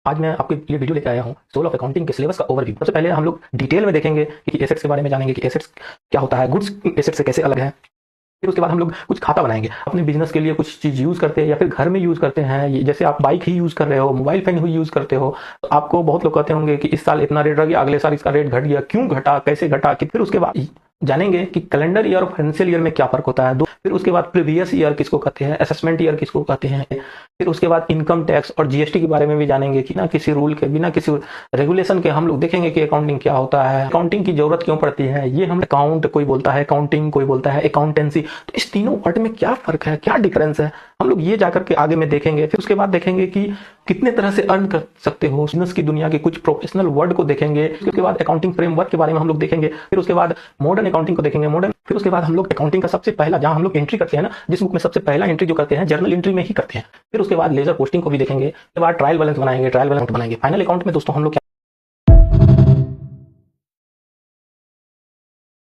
आज मैं आपके लिए वीडियो लेकर आया हूँ सोल ऑफ अकाउंटिंग के सिलेबस का ओवरव्यू। सबसे पहले हम लोग डिटेल में देखेंगे कि एसेट्स के बारे में जानेंगे कि एसेट्स क्या होता है, गुड्स एसेट से कैसे अलग है। फिर उसके बाद हम लोग कुछ खाता बनाएंगे, अपने बिजनेस के लिए कुछ चीज यूज करते हैं या फिर घर में यूज करते हैं। जैसे आप बाइक ही यूज कर रहे हो, मोबाइल फोन ही यूज करते हो, तो आपको बहुत लोग कहते होंगे कि इस साल इतना रेट रह गया, अगले साल इसका रेट घट गया, क्यों घटा, कैसे घटा। कि फिर उसके बाद जानेंगे कि कैलेंडर ईयर और फाइनेंशियल ईयर में क्या फर्क होता है। फिर उसके बाद प्रीवियस ईयर किसको कहते हैं, असेसमेंट ईयर किसको कहते हैं। फिर उसके बाद इनकम टैक्स और जीएसटी के बारे में भी जानेंगे कि ना किसी रूल के बिना किसी रेगुलेशन के हम लोग देखेंगे कि अकाउंटिंग क्या होता है, अकाउंटिंग की जरूरत क्यों पड़ती है। ये हम अकाउंट कोई बोलता है अकाउंटिंग, कोई बोलता है अकाउंटेंसी, तो इस तीनों वर्ड में क्या फर्क है, क्या डिफरेंस है, हम लोग ये जाकर के आगे में देखेंगे। फिर उसके बाद देखेंगे कि कितने तरह से अर्न कर सकते हो, बिजनेस की दुनिया के कुछ प्रोफेशनल वर्ड को देखेंगे। उसके बाद अकाउंटिंग फ्रेमवर्क के बारे में हम लोग देखेंगे। फिर उसके बाद मॉडर्न अकाउंटिंग को देखेंगे, मॉडर्न। फिर उसके बाद हम लोग अकाउंटिंग का सबसे पहला, जहां हम लोग एंट्री करते हैं ना, जिस बुक में सबसे पहला एंट्री जो करते हैं जर्नल एंट्री में ही करते हैं। फिर उसके बाद लेजर पोस्टिंग को भी देखेंगे। उसके बाद ट्रायल बैलेंस बनाएंगे, ट्रायल बैलेंस बनाएंगे। फाइनल अकाउंट में दोस्तों हम लोग